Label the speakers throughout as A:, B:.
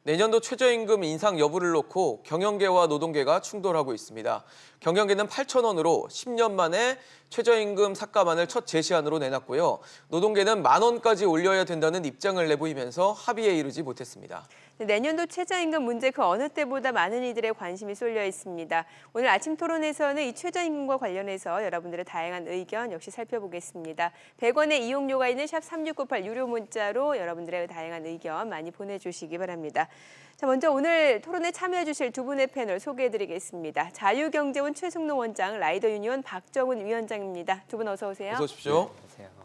A: 내년도 최저임금 인상 여부를 놓고 경영계와 노동계가 충돌하고 있습니다. 경영계는 8,000원으로 10년 만에 최저임금 삭감안을 첫 제시안으로 내놨고요. 노동계는 10,000원까지 올려야 된다는 입장을 내보이면서 합의에 이르지 못했습니다.
B: 내년도 최저임금 문제 그 어느 때보다 많은 이들의 관심이 쏠려 있습니다. 오늘 아침 토론에서는 이 최저임금과 관련해서 여러분들의 다양한 의견 역시 살펴보겠습니다. 100원의 이용료가 있는 샵 3698 유료 문자로 여러분들의 다양한 의견 많이 보내주시기 바랍니다. 자, 먼저 오늘 토론에 참여해 주실 두 분의 패널 소개해드리겠습니다. 자유경제원 최승로 원장, 라이더 유니온 박정훈 위원장입니다. 두 분 어서 오세요.
A: 어서 오십시오.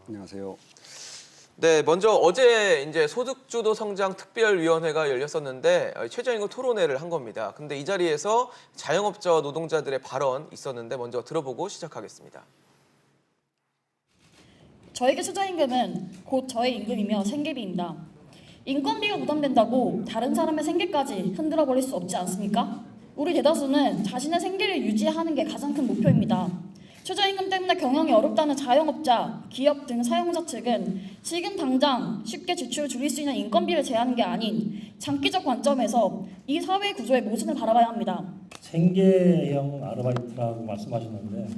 C: 안녕하세요.
A: 네, 먼저 어제 이제 소득주도 성장 특별위원회가 열렸었는데 최저임금 토론회를 한 겁니다. 근데 이 자리에서 자영업자와 노동자들의 발언 있었는데 먼저 들어보고 시작하겠습니다.
D: 저에게 최저임금은 곧 저의 임금이며 생계비입니다. 인건비가 부담된다고 다른 사람의 생계까지 흔들어 버릴 수 없지 않습니까? 우리 대다수는 자신의 생계를 유지하는 게 가장 큰 목표입니다. 최저임금 때문에 경영이 어렵다는 자영업자, 기업 등 사용자 측은 지금 당장 쉽게 지출을 줄일 수 있는 인건비를 제하는 게 아닌 장기적 관점에서 이 사회 구조의 모순을 바라봐야 합니다.
E: 생계형 아르바이트라고 말씀하셨는데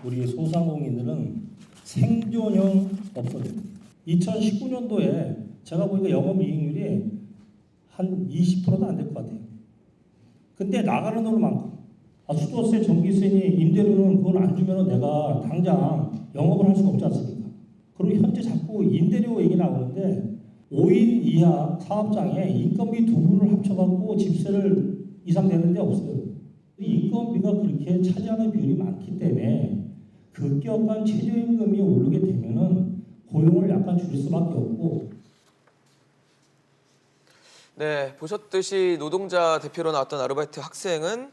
E: 우리 소상공인들은 생존형 업소들. 2019년도에 제가 보니까 영업이익률이 한 20%도 안 될 것 같아요. 근데 나가는 돈은 많고 수도세, 전기세니 임대료는 그걸 안 주면 내가 당장 영업을 할 수가 없지 않습니까? 그리고 현재 자꾸 임대료 얘기 나오는데 5인 이하 사업장에 인건비 두 분을 합쳐갖고 집세를 이상 내는 데 없어요. 인건비가 그렇게 차지하는 비율이 많기 때문에 급격한 최저임금이 오르게 되면은 고용을 약간 줄일 수밖에 없고.
A: 네, 보셨듯이 노동자 대표로 나왔던 아르바이트 학생은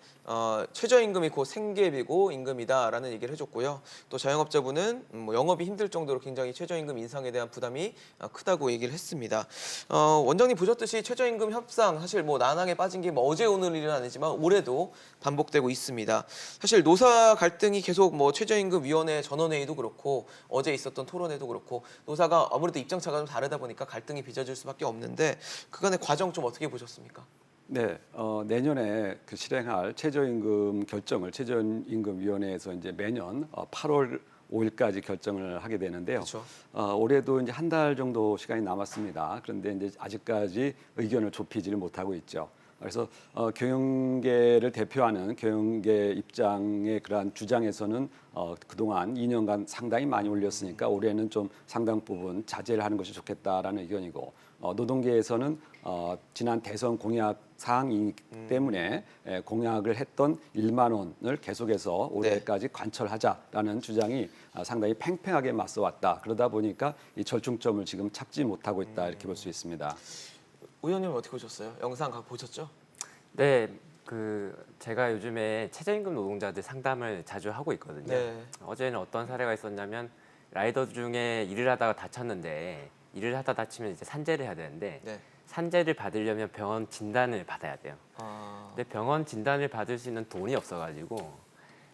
A: 최저임금이 곧 생계비고 임금이다라는 얘기를 해줬고요. 또 자영업자분은 영업이 힘들 정도로 굉장히 최저임금 인상에 대한 부담이 크다고 얘기를 했습니다. 원장님 보셨듯이 최저임금 협상 사실 난항에 빠진 게 어제 오늘 일은 아니지만 올해도 반복되고 있습니다. 사실 노사 갈등이 계속 최저임금위원회 전원회의도 그렇고 어제 있었던 토론회도 그렇고 노사가 아무래도 입장차가 좀 다르다 보니까 갈등이 빚어질 수밖에 없는데 그간의 과정 좀 어떻게 보셨습니까?
C: 네, 내년에 실행할 최저임금 결정을 최저임금위원회에서 이제 매년 8월 5일까지 결정을 하게 되는데요.
A: 그렇죠.
C: 올해도 이제 한 달 정도 시간이 남았습니다. 그런데 이제 아직까지 의견을 좁히지를 못하고 있죠. 그래서 경영계를 대표하는 경영계 입장의 그러한 주장에서는 그동안 2년간 상당히 많이 올렸으니까 올해는 좀 상당 부분 자제를 하는 것이 좋겠다라는 의견이고 노동계에서는 지난 대선 공약 사항이기 때문에 공약을 했던 1만 원을 계속해서 올해까지 관철하자라는 주장이 상당히 팽팽하게 맞서왔다. 그러다 보니까 이 절충점을 지금 찾지 못하고 있다 이렇게 볼 수 있습니다.
A: 의원님 어떻게 보셨어요? 영상 보셨죠?
F: 네, 제가 요즘에 최저임금 노동자들 상담을 자주 하고 있거든요.
A: 네.
F: 어제는 어떤 사례가 있었냐면 라이더 중에 일을 하다가 다쳤는데 일을 하다 다치면 이제 산재를 해야 되는데
A: 네.
F: 산재를 받으려면 병원 진단을 받아야 돼요. 근데 병원 진단을 받을 수 있는 돈이 없어가지고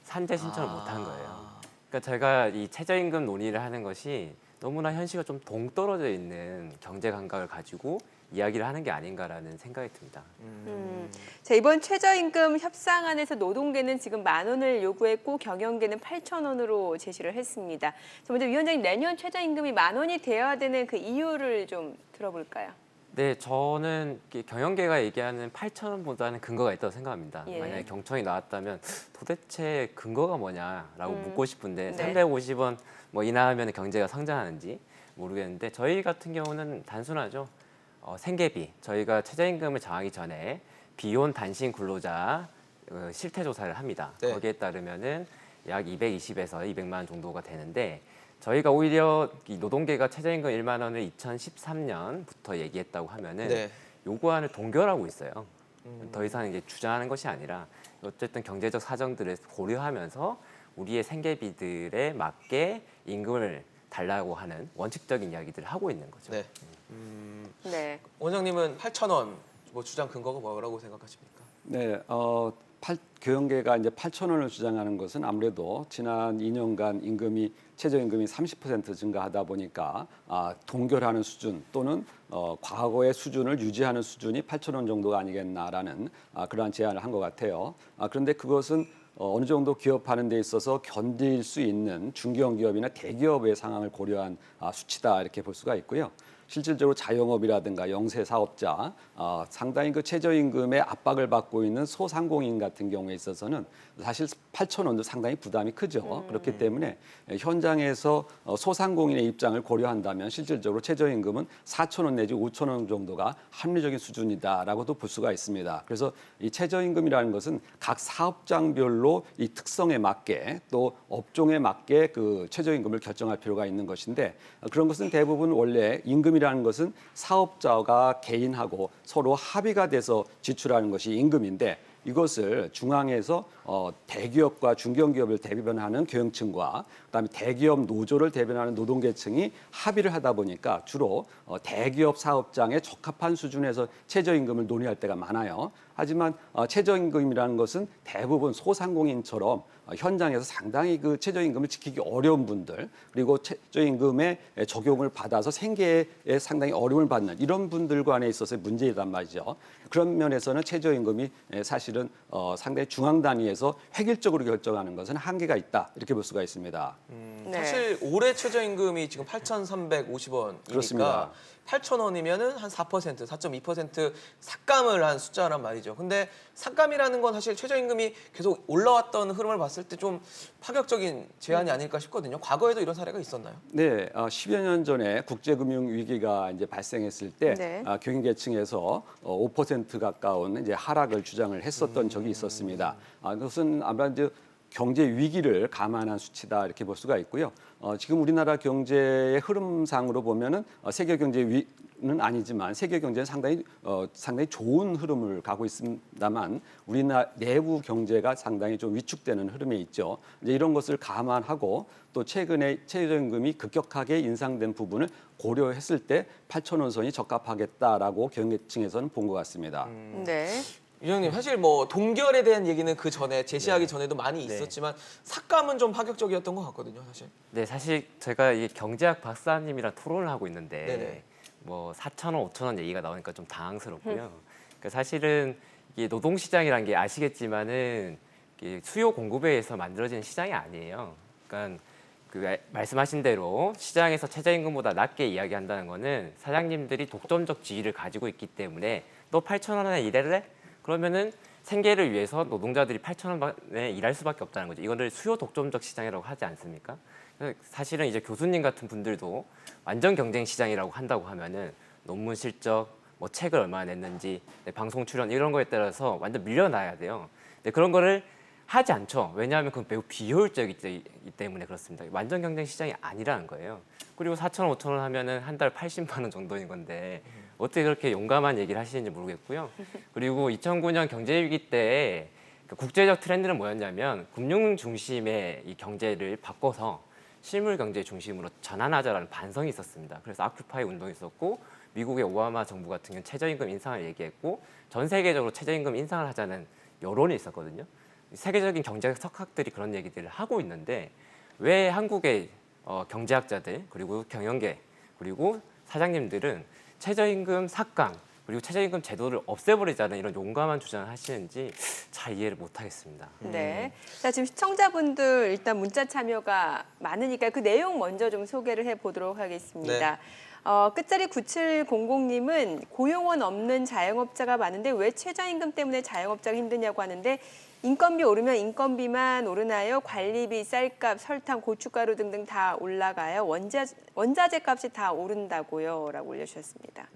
F: 산재 신청을 못 한 거예요. 그러니까 제가 이 최저임금 논의를 하는 것이 너무나 현실과 좀 동떨어져 있는 경제 감각을 가지고 이야기를 하는 게 아닌가라는 생각이 듭니다.
B: 자, 이번 최저임금 협상안에서 노동계는 지금 10,000원을 요구했고 경영계는 8,000원으로 제시를 했습니다. 자, 먼저 위원장님 내년 최저임금이 10,000원이 되어야 되는 그 이유를 좀 들어볼까요?
F: 네, 저는 경영계가 얘기하는 8,000원보다는 근거가 있다고 생각합니다.
B: 예.
F: 만약에 경청이 나왔다면 도대체 근거가 뭐냐라고 묻고 싶은데
B: 네.
F: 350원 인하하면 경제가 성장하는지 모르겠는데 저희 같은 경우는 단순하죠. 생계비, 저희가 최저임금을 정하기 전에 비혼 단신 근로자 실태 조사를 합니다.
A: 네.
F: 거기에 따르면은 약 220에서 200만 원 정도가 되는데 저희가 오히려 이 노동계가 최저임금 1만 원을 2013년부터 얘기했다고 하면은
A: 네.
F: 요구안을 동결하고 있어요. 더 이상 이제 주장하는 것이 아니라 어쨌든 경제적 사정들을 고려하면서 우리의 생계비들에 맞게 임금을 달라고 하는 원칙적인 이야기들을 하고 있는 거죠.
A: 네.
B: 네.
A: 원장님은 8,000원 주장 근거가 뭐라고 생각하십니까?
C: 네, 교형계가 이제 8,000원을 주장하는 것은 아무래도 지난 2년간 최저임금이 30% 증가하다 보니까 동결하는 수준 또는 과거의 수준을 유지하는 수준이 8,000원 정도가 아니겠나라는 그러한 제안을 한 것 같아요. 그런데 그것은 어느 정도 기업하는 데 있어서 견딜 수 있는 중견 기업이나 대기업의 상황을 고려한 수치다 이렇게 볼 수가 있고요. 실질적으로 자영업이라든가 영세 사업자, 상당히 그 최저임금의 압박을 받고 있는 소상공인 같은 경우에 있어서는 사실 8,000원도 상당히 부담이 크죠. 그렇기 때문에 현장에서 소상공인의 입장을 고려한다면 실질적으로 최저임금은 4,000원 내지 5,000원 정도가 합리적인 수준이다라고도 볼 수가 있습니다. 그래서 이 최저임금이라는 것은 각 사업장별로 이 특성에 맞게 또 업종에 맞게 그 최저임금을 결정할 필요가 있는 것인데 그런 것은 대부분 원래 임금이라는 것은 사업자가 개인하고 서로 합의가 돼서 지출하는 것이 임금인데 이것을 중앙에서 대기업과 중견기업을 대변하는 교육층과 그다음에 대기업 노조를 대변하는 노동계층이 합의를 하다 보니까 주로 대기업 사업장에 적합한 수준에서 최저임금을 논의할 때가 많아요. 하지만 최저임금이라는 것은 대부분 소상공인처럼 현장에서 상당히 그 최저임금을 지키기 어려운 분들 그리고 최저임금의 적용을 받아서 생계에 상당히 어려움을 받는 이런 분들 간에 있어서의 문제이란 말이죠. 그런 면에서는 최저임금이 사실은 상당히 중앙 단위에서 획일적으로 결정하는 것은 한계가 있다 이렇게 볼 수가 있습니다.
B: 네.
A: 사실 올해 최저임금이 지금 8,350원이니까
C: 그렇습니다.
A: 8,000원이면은 한 4%, 4.2% 삭감을 한 숫자란 말이죠. 근데 삭감이라는 건 사실 최저임금이 계속 올라왔던 흐름을 봤을 때 좀 파격적인 제안이 아닐까 싶거든요. 과거에도 이런 사례가 있었나요?
C: 네, 10여 년 전에 국제금융 위기가 이제 발생했을 때
B: 네.
C: 경영계층에서 5% 가까운 이제 하락을 주장을 했었던 적이 있었습니다. 그것은 아무래도 경제 위기를 감안한 수치다 이렇게 볼 수가 있고요. 지금 우리나라 경제의 흐름상으로 보면은 세계 경제 위는 아니지만 세계 경제는 상당히 좋은 흐름을 가고 있습니다만 우리나라 내부 경제가 상당히 좀 위축되는 흐름에 있죠. 이제 이런 것을 감안하고 또 최근에 최저임금이 급격하게 인상된 부분을 고려했을 때 8,000원 선이 적합하겠다라고 경영계층에서는 본 것 같습니다.
B: 네.
A: 유형님 사실 뭐 동결에 대한 얘기는 그 전에 제시하기 전에도 많이 있었지만 삭감은 좀 파격적이었던 것 같거든요, 사실.
F: 네, 사실 제가 이 경제학 박사님이랑 토론을 하고 있는데
A: 네네.
F: 뭐 4,000원, 5,000원 얘기가 나오니까 좀 당황스럽고요. 그러니까 사실은 이게 노동시장이란 게 아시겠지만은 이게 수요 공급에 의해서 만들어지는 시장이 아니에요. 그러니까 그 말씀하신 대로 시장에서 최저임금보다 낮게 이야기한다는 거는 사장님들이 독점적 지위를 가지고 있기 때문에 너 8,000원에 일할래? 그러면은 생계를 위해서 노동자들이 8,000원에 일할 수밖에 없다는 거죠. 이거를 수요 독점적 시장이라고 하지 않습니까? 사실은 이제 교수님 같은 분들도 완전 경쟁 시장이라고 한다고 하면은 논문 실적, 뭐 책을 얼마나 냈는지, 방송 출연 이런 거에 따라서 완전 밀려나야 돼요. 근데 그런 거를 하지 않죠. 왜냐하면 그건 매우 비효율적이기 때문에 그렇습니다. 완전 경쟁 시장이 아니라는 거예요. 그리고 4,000원, 5,000원 하면은 한 달 80만 원 정도인 건데 어떻게 그렇게 용감한 얘기를 하시는지 모르겠고요. 그리고 2009년 경제위기 때 국제적 트렌드는 뭐였냐면 금융 중심의 이 경제를 바꿔서 실물 경제 중심으로 전환하자라는 반성이 있었습니다. 그래서 아큐파이 운동이 있었고 미국의 오바마 정부 같은 경우는 최저임금 인상을 얘기했고 전 세계적으로 최저임금 인상을 하자는 여론이 있었거든요. 세계적인 경제학 석학들이 그런 얘기들을 하고 있는데 왜 한국의 경제학자들 그리고 경영계 그리고 사장님들은 최저임금 삭감 그리고 최저임금 제도를 없애버리자는 이런 용감한 주장을 하시는지 잘 이해를 못하겠습니다.
B: 네. 자, 지금 시청자분들 일단 문자 참여가 많으니까 그 내용 먼저 좀 소개를 해보도록 하겠습니다. 끝자리 9700님은 고용원 없는 자영업자가 많은데 왜 최저임금 때문에 자영업자가 힘드냐고 하는데 인건비 오르면 인건비만 오르나요? 관리비, 쌀값, 설탕, 고춧가루 등등 다 올라가요. 원자재 값이 다 오른다고요. 라고 올려주셨습니다.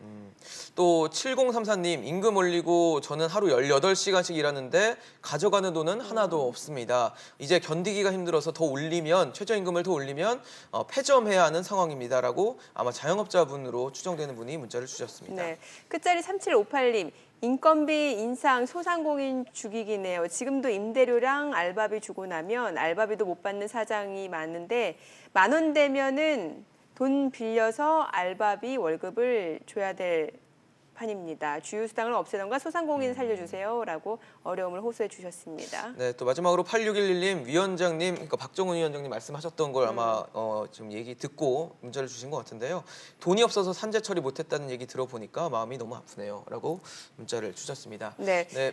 A: 또 7034님 임금 올리고 저는 하루 18시간씩 일하는데 가져가는 돈은 하나도 없습니다. 이제 견디기가 힘들어서 더 올리면 최저임금을 더 올리면 폐점해야 하는 상황입니다라고 아마 자영업자분으로 추정되는 분이 문자를 주셨습니다.
B: 네. 끝자리 3758님. 인건비 인상 소상공인 죽이기네요. 지금도 임대료랑 알바비 주고 나면 알바비도 못 받는 사장이 많은데 10,000원 되면은 돈 빌려서 알바비 월급을 줘야 될 판입니다. 주휴수당을 없애던가 소상공인 살려주세요라고 어려움을 호소해 주셨습니다.
A: 네, 또 마지막으로 8611님 위원장님, 그러니까 박정훈 위원장님 말씀하셨던 걸 아마 좀 얘기 듣고 문자를 주신 것 같은데요. 돈이 없어서 산재 처리 못했다는 얘기 들어보니까 마음이 너무 아프네요라고 문자를 주셨습니다.
B: 네.
A: 네.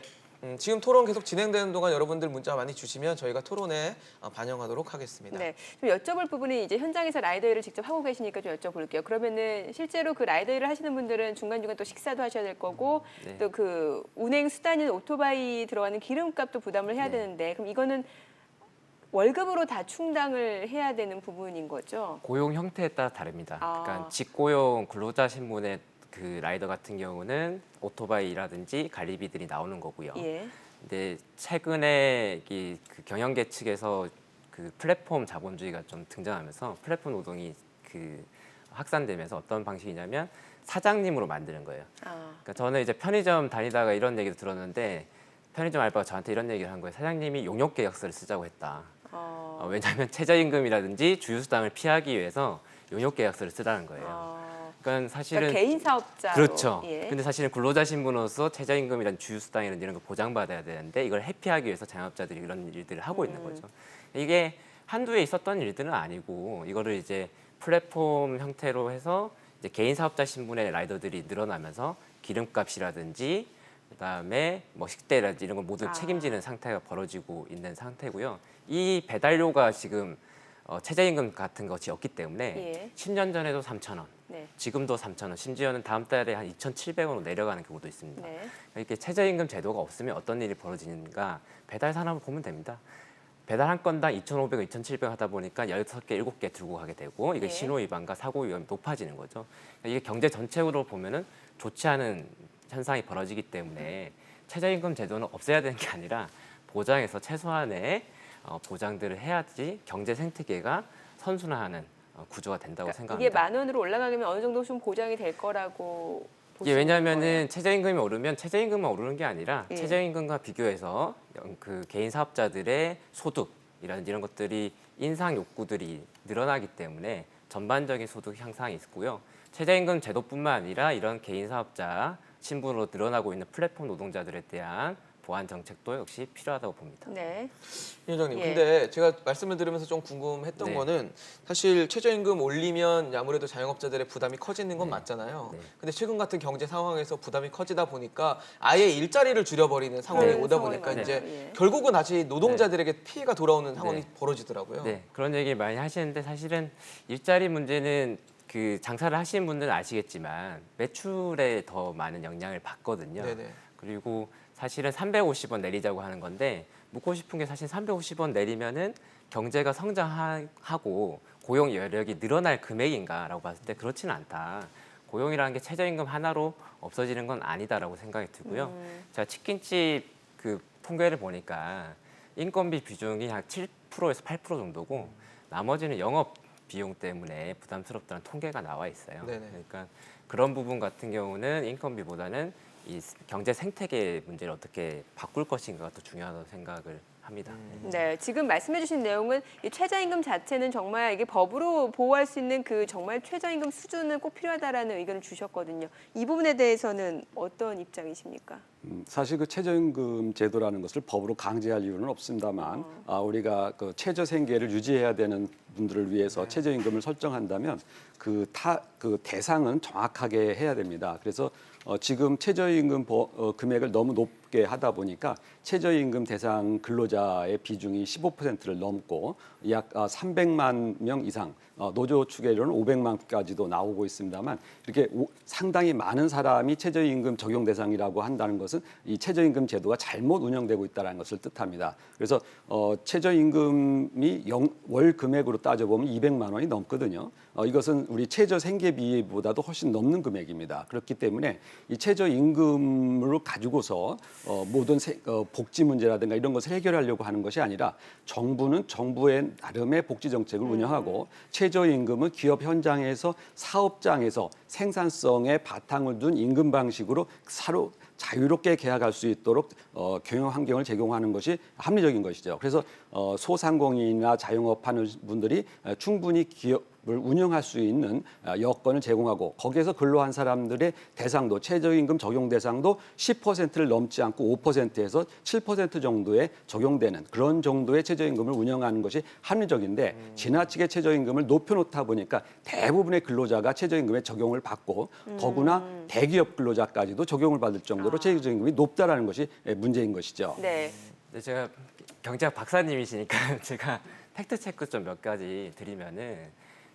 A: 지금 토론 계속 진행되는 동안 여러분들 문자 많이 주시면 저희가 토론에 반영하도록 하겠습니다.
B: 네, 좀 여쭤볼 부분이 이제 현장에서 라이더 일을 직접 하고 계시니까 좀 여쭤볼게요. 그러면은 실제로 그 라이더 일을 하시는 분들은 중간중간 또 식사도 하셔야 될 거고
F: 네.
B: 또 그 운행 수단인 오토바이 들어가는 기름값도 부담을 해야
F: 네.
B: 되는데 그럼 이거는 월급으로 다 충당을 해야 되는 부분인 거죠?
F: 고용 형태에 따라 다릅니다.
B: 아.
F: 그러니까 직고용 근로자 신분의 그 라이더 같은 경우는 오토바이라든지 관리비들이 나오는 거고요.
B: 예.
F: 근데 최근에 그 경영계 측에서 그 플랫폼 자본주의가 좀 등장하면서 플랫폼 노동이 그 확산되면서 어떤 방식이냐면 사장님으로 만드는 거예요.
B: 아,
F: 그러니까 저는 이제 편의점 다니다가 이런 얘기도 들었는데 편의점 알바가 저한테 이런 얘기를 한 거예요. 사장님이 용역 계약서를 쓰자고 했다. 왜냐하면 최저임금이라든지 주휴수당을 피하기 위해서 용역 계약서를 쓰라는 거예요. 그러니까 사실은
B: 그러니까 개인 사업자로.
F: 그렇죠.
B: 예.
F: 근데 사실은 근로자 신분으로서 최저임금이란 주휴수당이란 이런 거 보장받아야 되는데 이걸 회피하기 위해서 자영업자들이 이런 일들을 하고 있는 거죠. 이게 한두에 있었던 일들은 아니고 이거를 이제 플랫폼 형태로 해서 이제 개인 사업자 신분의 라이더들이 늘어나면서 기름값이라든지 그다음에 뭐 식대라든지 이런 걸 모두 책임지는 상태가 벌어지고 있는 상태고요. 이 배달료가 지금 최저임금 같은 것이 없기 때문에
B: 예.
F: 10년 전에도 3,000원,
B: 네.
F: 지금도 3,000원, 심지어는 다음 달에 한 2,700원으로 내려가는 경우도 있습니다.
B: 네.
F: 이렇게 최저임금 제도가 없으면 어떤 일이 벌어지는가 배달 산업을 보면 됩니다. 배달 한 건당 2,500원, 2,700원 하다 보니까 6개, 7개 들고 가게 되고 이게
B: 예.
F: 신호 위반과 사고 위험이 높아지는 거죠. 이게 경제 전체로 보면은 좋지 않은 현상이 벌어지기 때문에 최저임금 제도는 없애야 되는 게 아니라 보장해서 최소한의 보장들을 해야지 경제 생태계가 선순환하는 구조가 된다고 생각합니다.
B: 이게 10,000원으로 올라가면 어느 정도 좀 보장이 될 거라고
F: 이게
B: 보시는 거예요?
F: 왜냐하면은 최저임금이 오르면 최저임금만 오르는 게 아니라
B: 예.
F: 최저임금과 비교해서 그 개인 사업자들의 소득이라든지 이런 것들이 인상 욕구들이 늘어나기 때문에 전반적인 소득 향상이 있고요. 최저임금 제도뿐만 아니라 이런 개인 사업자 신분으로 늘어나고 있는 플랫폼 노동자들에 대한 보완 정책도 역시 필요하다고 봅니다.
B: 네.
A: 위원장님,
B: 예.
A: 근데 제가 말씀을 들으면서 좀 궁금했던
F: 네.
A: 거는 사실 최저임금 올리면 아무래도 자영업자들의 부담이 커지는 건 맞잖아요.
F: 네.
A: 근데 최근 같은 경제 상황에서 부담이 커지다 보니까 아예 일자리를 줄여버리는 상황이
B: 그런
A: 오다
B: 상황이
A: 보니까
B: 많아요.
A: 이제
B: 예.
A: 결국은 다시 노동자들에게 피해가 돌아오는 상황이
F: 네.
A: 벌어지더라고요.
F: 네, 그런 얘기 많이 하시는데 사실은 일자리 문제는 그 장사를 하시는 분들은 아시겠지만 매출에 더 많은 영향을 받거든요.
A: 네네.
F: 그리고 사실은 350원 내리자고 하는 건데 묻고 싶은 게 사실 350원 내리면은 경제가 성장하고 고용 여력이 늘어날 금액인가라고 봤을 때 그렇지는 않다. 고용이라는 게 최저임금 하나로 없어지는 건 아니다라고 생각이 들고요. 제가 치킨집 그 통계를 보니까 인건비 비중이 한 7%에서 8% 정도고 나머지는 영업 비용 때문에 부담스럽다는 통계가 나와 있어요.
A: 네네.
F: 그러니까 그런 부분 같은 경우는 인건비보다는 이 경제 생태계 문제를 어떻게 바꿀 것인가가 더 중요하다고 생각을 합니다.
B: 네, 지금 말씀해주신 내용은 이 최저임금 자체는 정말 이게 법으로 보호할 수 있는 그 정말 최저임금 수준은 꼭 필요하다라는 의견을 주셨거든요. 이 부분에 대해서는 어떤 입장이십니까?
C: 사실 그 최저임금 제도라는 것을 법으로 강제할 이유는 없습니다만 우리가 그 최저 생계를 유지해야 되는 분들을 위해서 최저임금을 설정한다면 그 대상은 정확하게 해야 됩니다. 그래서 지금 최저임금 금액을 너무 높게 하다 보니까 최저임금 대상 근로자의 비중이 15%를 넘고 약 300만 명 이상, 노조 추계로는 500만까지도 나오고 있습니다만 이렇게 상당히 많은 사람이 최저임금 적용 대상이라고 한다는 것은 이 최저임금 제도가 잘못 운영되고 있다는 것을 뜻합니다. 그래서 최저임금이 월 금액으로 따져보면 200만 원이 넘거든요. 이것은 우리 최저 생계비보다도 훨씬 넘는 금액입니다. 그렇기 때문에 이 최저임금을 가지고서 모든 복지 문제라든가 이런 것을 해결하려고 하는 것이 아니라 정부는 정부의 나름의 복지 정책을 운영하고 최저임금은 기업 현장에서 사업장에서 생산성에 바탕을 둔 임금 방식으로 자유롭게 계약할 수 있도록 경영 환경을 제공하는 것이 합리적인 것이죠. 그래서 소상공인이나 자영업하는 분들이 충분히 기업을 운영할 수 있는 여건을 제공하고 거기에서 근로한 사람들의 대상도 최저임금 적용 대상도 10%를 넘지 않고 5%에서 7% 정도에 적용되는 그런 정도의 최저임금을 운영하는 것이 합리적인데 지나치게 최저임금을 높여놓다 보니까 대부분의 근로자가 최저임금에 적용을 받고 더구나 대기업 근로자까지도 적용을 받을 정도로 최저임금이 높다라는 것이 문제인 것이죠.
B: 네.
F: 근데 제가 경제학 박사님이시니까 제가 팩트 체크 좀 몇 가지 드리면은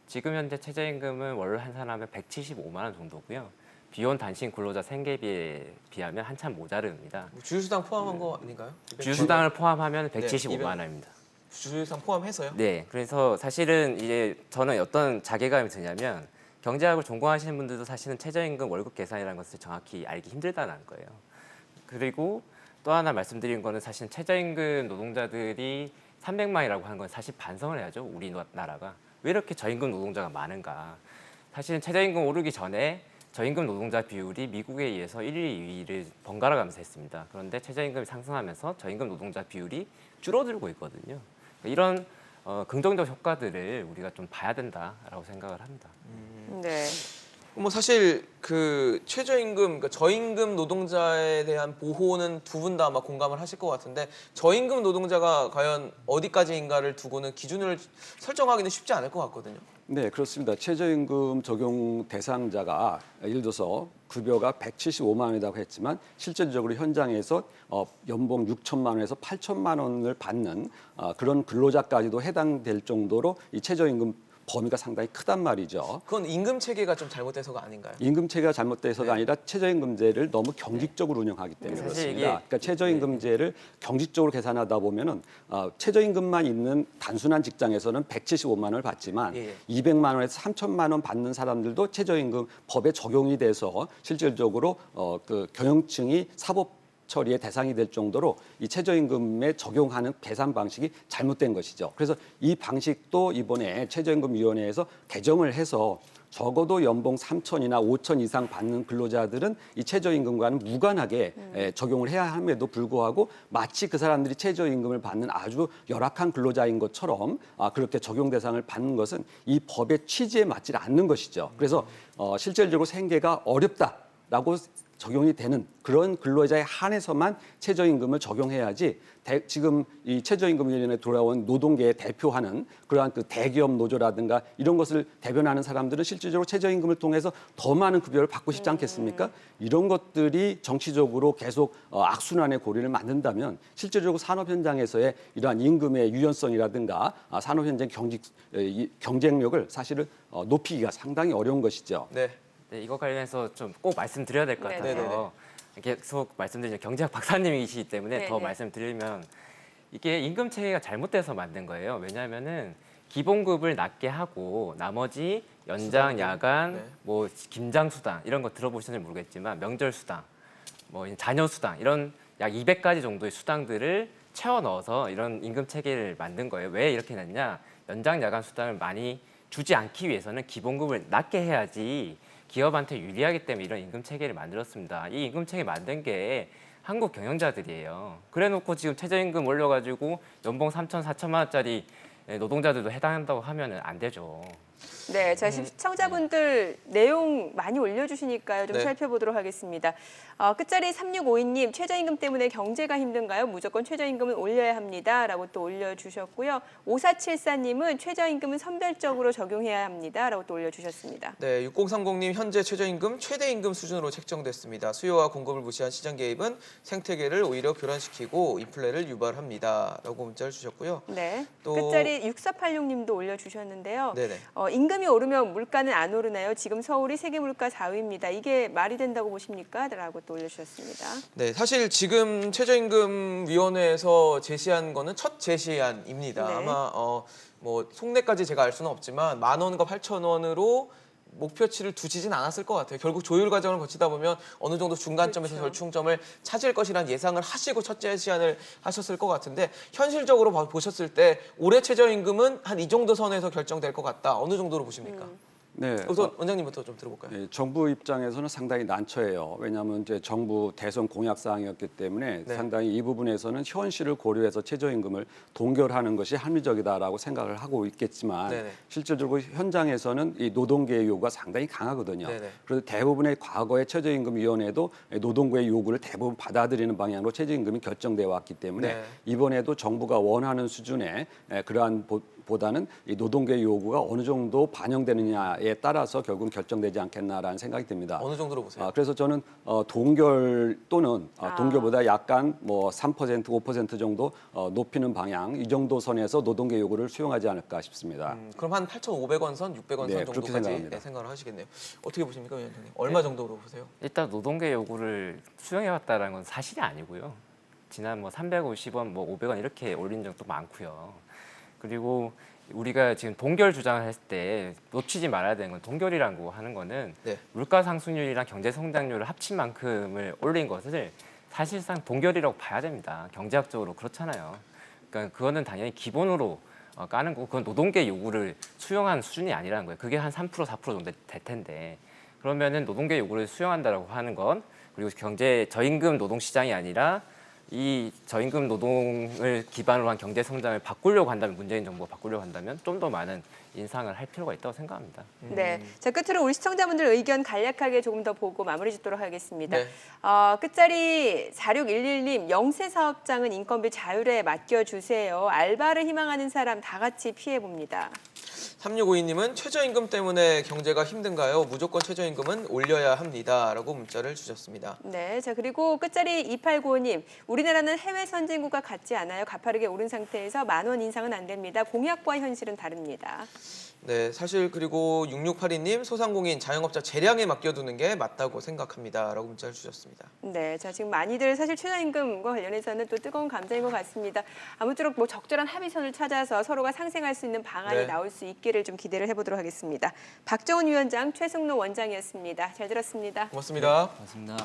F: 지금 현재 최저임금은 월로 한 사람에 175만 원 정도고요. 비혼 단신 근로자 생계비에 비하면 한참 모자릅니다.
A: 뭐 주휴수당 포함한 거 아닌가요?
F: 주휴수당을 포함하면
A: 네,
F: 175만 원입니다.
A: 주휴수당 포함해서요?
F: 네, 그래서 사실은 이제 저는 어떤 자괴감이 드냐면 경제학을 전공하시는 분들도 사실은 최저임금 월급 계산이라는 것을 정확히 알기 힘들다는 거예요. 그리고 또 하나 말씀드린 거는 사실 최저임금 노동자들이 300만이라고 하는 건 사실 반성을 해야죠. 우리나라가 왜 이렇게 저임금 노동자가 많은가? 사실은 최저임금 오르기 전에 저임금 노동자 비율이 미국에 의해서 1위, 2위를 번갈아 가면서 했습니다. 그런데 최저임금이 상승하면서 저임금 노동자 비율이 줄어들고 있거든요. 이런 긍정적 효과들을 우리가 좀 봐야 된다라고 생각을 합니다.
B: 네.
A: 뭐 사실 그 최저임금, 그러니까 저임금 노동자에 대한 보호는 두 분 다 아마 공감을 하실 것 같은데 저임금 노동자가 과연 어디까지인가를 두고는 기준을 설정하기는 쉽지 않을 것 같거든요.
C: 네, 그렇습니다. 최저임금 적용 대상자가 예를 들어서 급여가 175만 원이라고 했지만 실질적으로 현장에서 연봉 6천만 원에서 8천만 원을 받는 그런 근로자까지도 해당될 정도로 이 최저임금 범위가 상당히 크단 말이죠.
A: 그건 임금 체계가 좀 잘못돼서가 아닌가요?
C: 임금 체계가 잘못돼서가
A: 네.
C: 아니라 최저임금제를 너무 경직적으로 운영하기 때문에
F: 사실
C: 그렇습니다.
F: 이게-
C: 그러니까 최저임금제를 경직적으로 계산하다 보면은 최저임금만 있는 단순한 직장에서는 175만 원을 받지만
A: 예.
C: 200만 원에서 3천만 원 받는 사람들도 최저임금 법에 적용이 돼서 실질적으로 그 경영층이 사법 처리의 대상이 될 정도로 이 최저임금에 적용하는 계산 방식이 잘못된 것이죠. 그래서 이 방식도 이번에 최저임금위원회에서 개정을 해서 적어도 연봉 3천이나 5천 이상 받는 근로자들은 이 최저임금과는 무관하게 적용을 해야 함에도 불구하고 마치 그 사람들이 최저임금을 받는 아주 열악한 근로자인 것처럼 그렇게 적용 대상을 받는 것은 이 법의 취지에 맞지 않는 것이죠. 그래서 실질적으로 생계가 어렵다라고 적용이 되는 그런 근로자에 한해서만 최저임금을 적용해야지 지금 이 최저임금위원회에 돌아온 노동계에 대표하는 그러한 그 대기업 노조라든가 이런 것을 대변하는 사람들은 실질적으로 최저임금을 통해서 더 많은 급여를 받고 싶지 않겠습니까? 이런 것들이 정치적으로 계속 악순환의 고리를 만든다면 실질적으로 산업 현장에서의 이러한 임금의 유연성이라든가 산업 현장 경쟁력을 사실은 높이기가 상당히 어려운 것이죠.
A: 네.
F: 네, 이거 관련해서 좀 꼭 말씀드려야 될 것
B: 네,
F: 같아서 계속 말씀드리는 경제학 박사님이시기 때문에
B: 네,
F: 더
B: 네.
F: 말씀드리면 이게 임금 체계가 잘못돼서 만든 거예요. 왜냐하면은 기본급을 낮게 하고 나머지 연장,
A: 수당금.
F: 야간,
A: 네.
F: 뭐 김장 수당 이런 거 들어보셨는지 모르겠지만 명절 수당, 뭐 자녀 수당 이런 약 200가지 정도의 수당들을 채워 넣어서 이런 임금 체계를 만든 거예요. 왜 이렇게 냈냐? 연장, 야간 수당을 많이 주지 않기 위해서는 기본급을 낮게 해야지 기업한테 유리하기 때문에 이런 임금 체계를 만들었습니다. 이 임금 체계 만든 게 한국 경영자들이에요. 그래놓고 지금 최저임금 올려가지고 연봉 3천, 4천만 원짜리 노동자들도 해당한다고 하면은 안 되죠.
B: 네, 자 시청자분들 내용 많이 올려주시니까요. 좀
A: 네.
B: 살펴보도록 하겠습니다. 끝자리 3652님, 최저임금 때문에 경제가 힘든가요? 무조건 최저임금은 올려야 합니다라고 또 올려주셨고요. 5474님은 최저임금은 선별적으로 적용해야 합니다라고 또 올려주셨습니다.
A: 네, 6030님 현재 최저임금 최대임금 수준으로 책정됐습니다. 수요와 공급을 무시한 시장 개입은 생태계를 오히려 교란시키고 인플레를 유발합니다라고 문자를 주셨고요.
B: 네,
A: 또-
B: 끝자리 6486님도 올려주셨는데요.
A: 네네.
B: 임금이 오르면 물가는 안 오르나요? 지금 서울이 세계 물가 4위입니다. 이게 말이 된다고 보십니까? 라고 또 올려주셨습니다.
A: 네, 사실 지금 최저임금위원회에서 제시한 거는 첫 제시안입니다.
B: 네.
A: 아마 뭐 속내까지 제가 알 수는 없지만 10,000원과 8,000원으로 목표치를 두지진 않았을 것 같아요. 결국 조율 과정을 거치다 보면 어느 정도 중간점에서
B: 그렇죠.
A: 절충점을 찾을 것이라는 예상을 하시고 첫 제시안을 하셨을 것 같은데 현실적으로 보셨을 때 올해 최저임금은 한 이 정도 선에서 결정될 것 같다. 어느 정도로 보십니까?
C: 네.
A: 우선 원장님부터 좀 들어볼까요?
C: 예, 정부 입장에서는 상당히 난처해요. 왜냐하면 이제 정부 대선 공약 사항이었기 때문에
A: 네.
C: 상당히 이 부분에서는 현실을 고려해서 최저임금을 동결하는 것이 합리적이다라고 생각을 하고 있겠지만
A: 네네.
C: 실질적으로 현장에서는 이 노동계의 요구가 상당히 강하거든요.
A: 네네.
C: 그래서 대부분의 과거의 최저임금위원회도 노동부의 요구를 대부분 받아들이는 방향으로 최저임금이 결정돼 왔기 때문에
A: 네.
C: 이번에도 정부가 원하는 수준의 그러한 보다는 이 노동계의 요구가 어느 정도 반영되느냐에 따라서 결국 결정되지 않겠나라는 생각이 듭니다.
A: 어느 정도로 보세요?
C: 그래서 저는 동결 또는 동결보다 약간 뭐 3%, 5% 정도 높이는 방향 이 정도 선에서 노동계 요구를 수용하지 않을까 싶습니다.
A: 그럼 한 8,500원 선, 600원
C: 네,
A: 선
C: 그렇게
A: 정도까지
C: 생각합니다.
A: 생각을 하시겠네요. 어떻게 보십니까, 위원장님? 얼마 정도로 보세요?
F: 일단 노동계 요구를 수용해왔다는 건 사실이 아니고요. 지난 뭐 350원, 뭐 500원 이렇게 올린 적도 많고요. 그리고 우리가 지금 동결 주장을 했을 때 놓치지 말아야 되는 건 동결이라고 하는 거는
A: 네.
F: 물가 상승률이랑 경제 성장률을 합친 만큼을 올린 것을 사실상 동결이라고 봐야 됩니다. 경제학적으로 그렇잖아요. 그러니까 그거는 당연히 기본으로 까는 거고 그건 노동계 요구를 수용한 수준이 아니라는 거예요. 그게 한 3%, 4% 정도 될 텐데 그러면은 노동계 요구를 수용한다라고 하는 건 그리고 경제 저임금 노동 시장이 아니라 이 저임금 노동을 기반으로 한 경제 성장을 바꾸려고 한다면 문재인 정부가 바꾸려고 한다면 좀 더 많은 인상을 할 필요가 있다고 생각합니다.
B: 네. 자, 끝으로 우리 시청자분들 의견 간략하게 조금 더 보고 마무리 짓도록 하겠습니다.
A: 네.
B: 끝자리 4611님, 영세 사업장은 인건비 자율에 맡겨주세요. 알바를 희망하는 사람 다 같이 피해봅니다.
A: 3652님은 최저임금 때문에 경제가 힘든가요? 무조건 최저임금은 올려야 합니다라고 문자를 주셨습니다.
B: 네, 자 그리고 끝자리 2895님, 우리나라는 해외 선진국과 같지 않아요. 가파르게 오른 상태에서 10,000원 인상은 안 됩니다. 공약과 현실은 다릅니다.
A: 네, 사실 그리고 6682님 소상공인 자영업자 재량에 맡겨두는 게 맞다고 생각합니다라고 문자를 주셨습니다.
B: 네, 자 지금 많이들 사실 최저임금과 관련해서는 또 뜨거운 감정인 것 같습니다. 아무쪼록 뭐 적절한 합의선을 찾아서 서로가 상생할 수 있는 방안이
A: 네.
B: 나올 수 있기를 좀 기대를 해보도록 하겠습니다. 박정훈 위원장, 최승로 원장이었습니다. 잘 들었습니다.
A: 고맙습니다.
G: 맞습니다.